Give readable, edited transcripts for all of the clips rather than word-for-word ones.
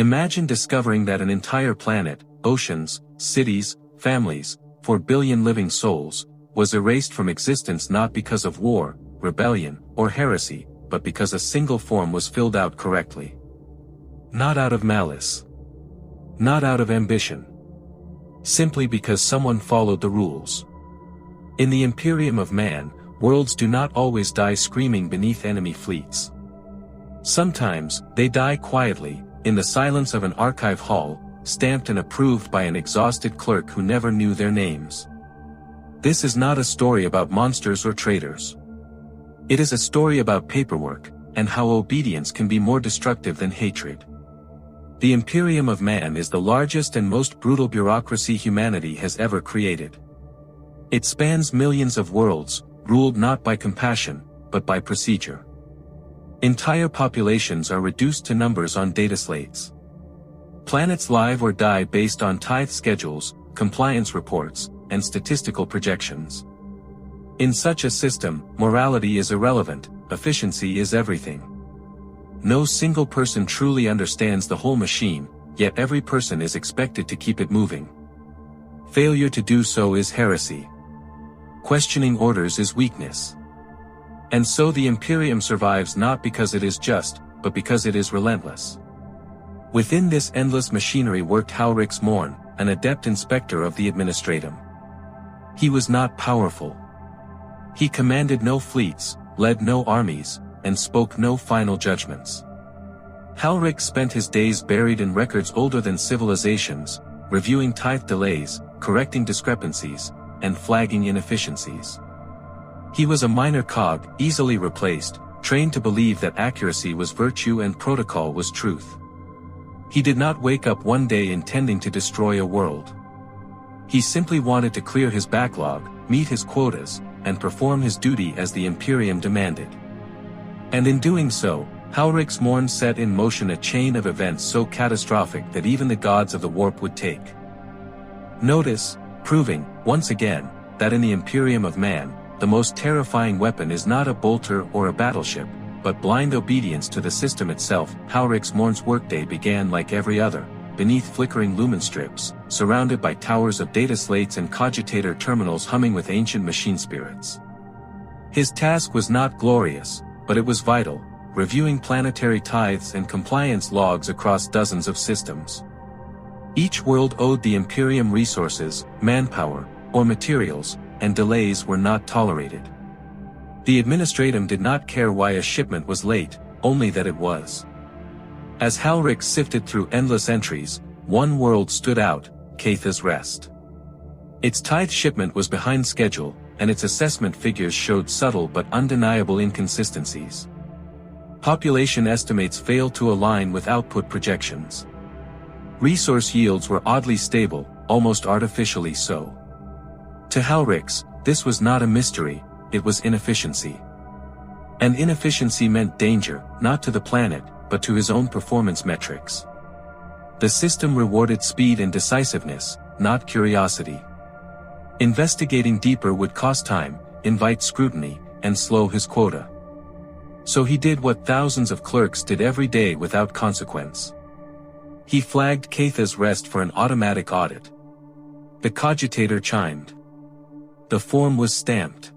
Imagine discovering that an entire planet, oceans, cities, families, 4 billion living souls, was erased from existence not because of war, rebellion, or heresy, but because a single form was filled out correctly. Not out of malice. Not out of ambition. Simply because someone followed the rules. In the Imperium of Man, worlds do not always die screaming beneath enemy fleets. Sometimes, they die quietly, in the silence of an archive hall, stamped and approved by an exhausted clerk who never knew their names. This is not a story about monsters or traitors. It is a story about paperwork, and how obedience can be more destructive than hatred. The Imperium of Man is the largest and most brutal bureaucracy humanity has ever created. It spans millions of worlds, ruled not by compassion, but by procedure. Entire populations are reduced to numbers on data slates. Planets live or die based on tithe schedules, compliance reports, and statistical projections. In such a system, morality is irrelevant, efficiency is everything. No single person truly understands the whole machine, yet every person is expected to keep it moving. Failure to do so is heresy. Questioning orders is weakness. And so the Imperium survives not because it is just, but because it is relentless. Within this endless machinery worked Halrix Mourn, an adept inspector of the administratum. He was not powerful. He commanded no fleets, led no armies, and spoke no final judgments. Halrix spent his days buried in records older than civilizations, reviewing tithe delays, correcting discrepancies, and flagging inefficiencies. He was a minor cog, easily replaced, trained to believe that accuracy was virtue and protocol was truth. He did not wake up one day intending to destroy a world. He simply wanted to clear his backlog, meet his quotas, and perform his duty as the Imperium demanded. And in doing so, Halrix Mourn set in motion a chain of events so catastrophic that even the gods of the warp would take notice, proving, once again, that in the Imperium of Man, the most terrifying weapon is not a bolter or a battleship, but blind obedience to the system itself. Halrix Mourn's workday began like every other, beneath flickering lumen strips, surrounded by towers of data slates and cogitator terminals humming with ancient machine spirits. His task was not glorious, but it was vital, reviewing planetary tithes and compliance logs across dozens of systems. Each world owed the Imperium resources, manpower, or materials, and delays were not tolerated. The administratum did not care why a shipment was late, only that it was. As Halrix sifted through endless entries, one world stood out, Caith's Rest. Its tithe shipment was behind schedule, and its assessment figures showed subtle but undeniable inconsistencies. Population estimates failed to align with output projections. Resource yields were oddly stable, almost artificially so. To Halrix, this was not a mystery, it was inefficiency. And inefficiency meant danger, not to the planet, but to his own performance metrics. The system rewarded speed and decisiveness, not curiosity. Investigating deeper would cost time, invite scrutiny, and slow his quota. So he did what thousands of clerks did every day without consequence. He flagged Caith's Rest for an automatic audit. The cogitator chimed. The form was stamped.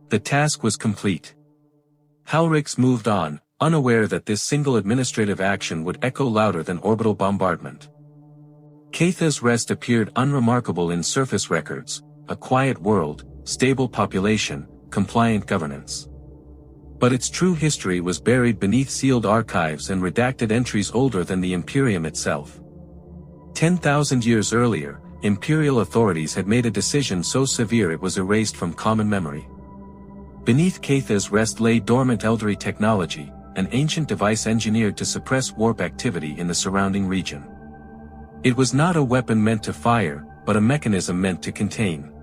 The task was complete. Halrix moved on, unaware that this single administrative action would echo louder than orbital bombardment. Caith's Rest appeared unremarkable in surface records, a quiet world, stable population, compliant governance. But its true history was buried beneath sealed archives and redacted entries older than the Imperium itself. 10,000 years earlier, Imperial authorities had made a decision so severe it was erased from common memory. Beneath Caith's Rest lay dormant Eldari technology, an ancient device engineered to suppress warp activity in the surrounding region. It was not a weapon meant to fire, but a mechanism meant to contain.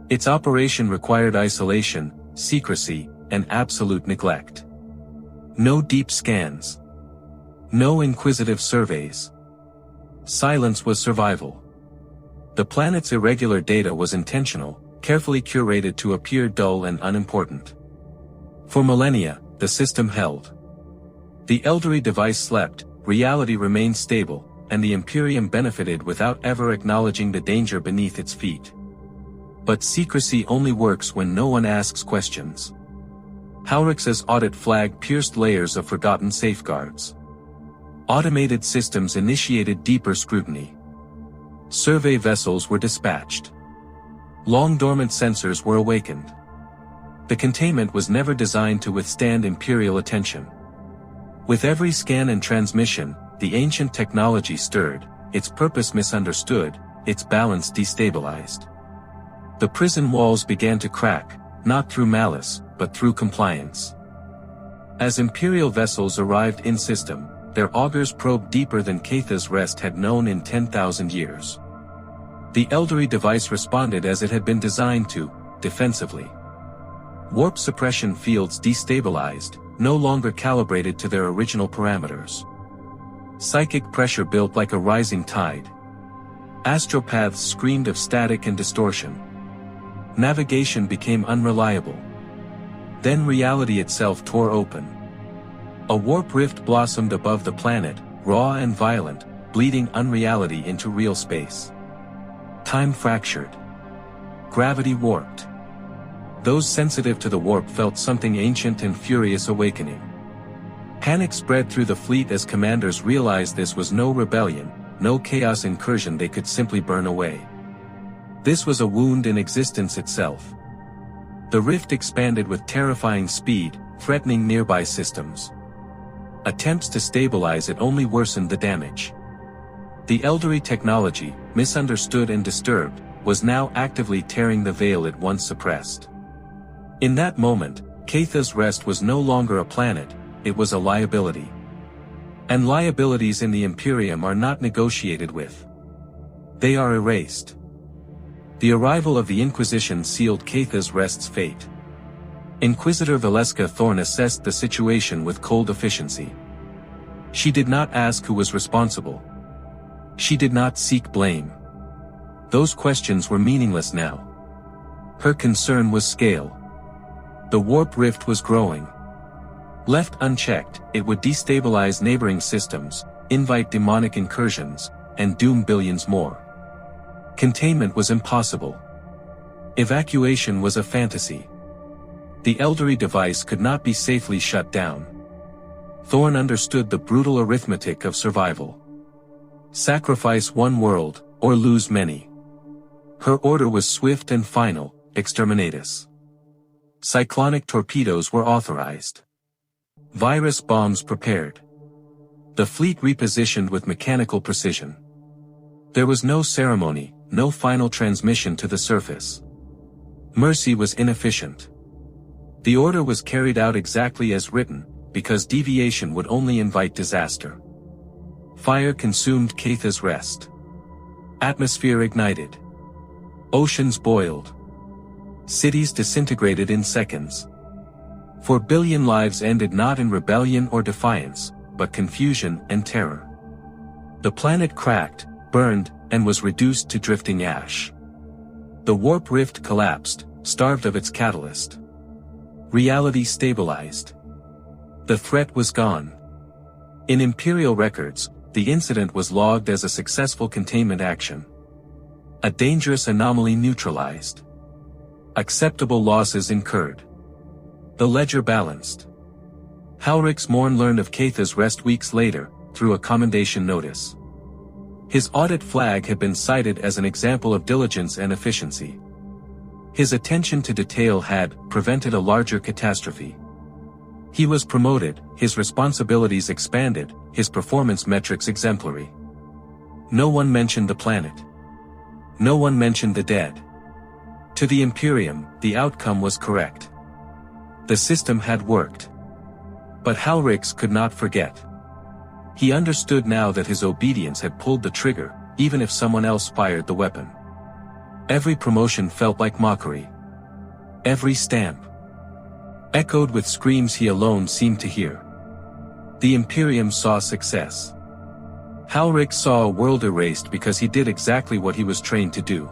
Its operation required isolation, secrecy, and absolute neglect. No deep scans. No inquisitive surveys. Silence was survival. The planet's irregular data was intentional, carefully curated to appear dull and unimportant. For millennia, the system held. The Eldari device slept, reality remained stable, and the Imperium benefited without ever acknowledging the danger beneath its feet. But secrecy only works when no one asks questions. Halrix's audit flag pierced layers of forgotten safeguards. Automated systems initiated deeper scrutiny. Survey vessels were dispatched. Long-dormant sensors were awakened. The containment was never designed to withstand Imperial attention. With every scan and transmission, the ancient technology stirred, its purpose misunderstood, its balance destabilized. The prison walls began to crack, not through malice, but through compliance. As Imperial vessels arrived in system, their augurs probed deeper than Caith's rest had known in 10,000 years. The Eldari device responded as it had been designed to, defensively. Warp suppression fields destabilized, no longer calibrated to their original parameters. Psychic pressure built like a rising tide. Astropaths screamed of static and distortion. Navigation became unreliable. Then reality itself tore open. A warp rift blossomed above the planet, raw and violent, bleeding unreality into real space. Time fractured. Gravity warped. Those sensitive to the warp felt something ancient and furious awakening. Panic spread through the fleet as commanders realized this was no rebellion, no chaos incursion they could simply burn away. This was a wound in existence itself. The rift expanded with terrifying speed, threatening nearby systems. Attempts to stabilize it only worsened the damage. The Eldari technology, misunderstood and disturbed, was now actively tearing the veil it once suppressed. In that moment, Caith's rest was no longer a planet, it was a liability. And liabilities in the Imperium are not negotiated with. They are erased. The arrival of the Inquisition sealed Caith's rest's fate. Inquisitor Valeska Thorn assessed the situation with cold efficiency. She did not ask who was responsible. She did not seek blame. Those questions were meaningless now. Her concern was scale. The warp rift was growing. Left unchecked, it would destabilize neighboring systems, invite demonic incursions, and doom billions more. Containment was impossible. Evacuation was a fantasy. The Eldari device could not be safely shut down. Thorn understood the brutal arithmetic of survival. Sacrifice one world, or lose many. Her order was swift and final, Exterminatus. Cyclonic torpedoes were authorized. Virus bombs prepared. The fleet repositioned with mechanical precision. There was no ceremony, no final transmission to the surface. Mercy was inefficient. The order was carried out exactly as written, because deviation would only invite disaster. Fire consumed Caith's rest. Atmosphere ignited. Oceans boiled. Cities disintegrated in seconds. 4 billion lives ended not in rebellion or defiance, but confusion and terror. The planet cracked, burned, and was reduced to drifting ash. The warp rift collapsed, starved of its catalyst. Reality stabilized. The threat was gone. In Imperial records, the incident was logged as a successful containment action. A dangerous anomaly neutralized. Acceptable losses incurred. The ledger balanced. Halrix Mourn learned of Caith's rest weeks later, through a commendation notice. His audit flag had been cited as an example of diligence and efficiency. His attention to detail had prevented a larger catastrophe. He was promoted, his responsibilities expanded, his performance metrics exemplary. No one mentioned the planet. No one mentioned the dead. To the Imperium, the outcome was correct. The system had worked. But Halrix could not forget. He understood now that his obedience had pulled the trigger, even if someone else fired the weapon. Every promotion felt like mockery. Every stamp echoed with screams he alone seemed to hear. The Imperium saw success. Halrix saw a world erased because he did exactly what he was trained to do.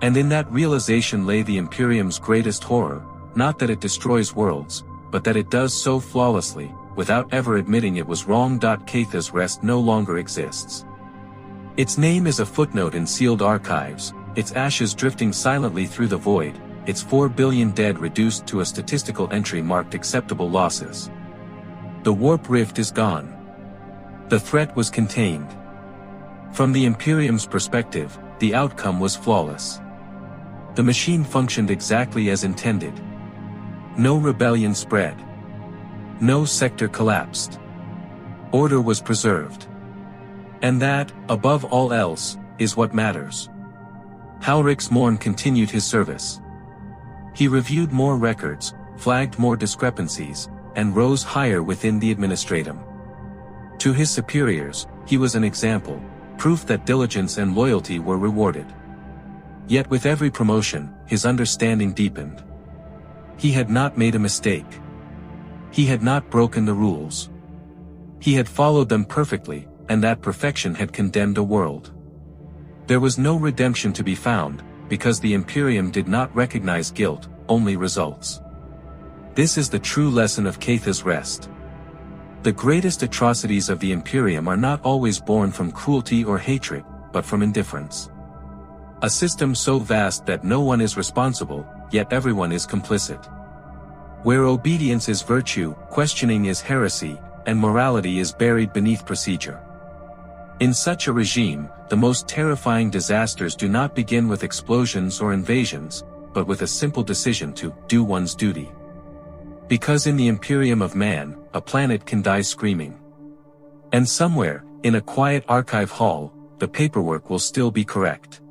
And in that realization lay the Imperium's greatest horror, not that it destroys worlds, but that it does so flawlessly, without ever admitting it was wrong. Caith's rest no longer exists. Its name is a footnote in sealed archives, its ashes drifting silently through the void, its 4 billion dead reduced to a statistical entry marked acceptable losses. The warp rift is gone. The threat was contained. From the Imperium's perspective, the outcome was flawless. The machine functioned exactly as intended. No rebellion spread. No sector collapsed. Order was preserved. And that, above all else, is what matters. Halrix Mourn continued his service. He reviewed more records, flagged more discrepancies, and rose higher within the administratum. To his superiors, he was an example, proof that diligence and loyalty were rewarded. Yet with every promotion, his understanding deepened. He had not made a mistake. He had not broken the rules. He had followed them perfectly, and that perfection had condemned a world. There was no redemption to be found, because the Imperium did not recognize guilt, only results. This is the true lesson of Caith's rest. The greatest atrocities of the Imperium are not always born from cruelty or hatred, but from indifference. A system so vast that no one is responsible, yet everyone is complicit. Where obedience is virtue, questioning is heresy, and morality is buried beneath procedure. In such a regime, the most terrifying disasters do not begin with explosions or invasions, but with a simple decision to do one's duty. Because in the Imperium of Man, a planet can die screaming. And somewhere, in a quiet archive hall, the paperwork will still be correct.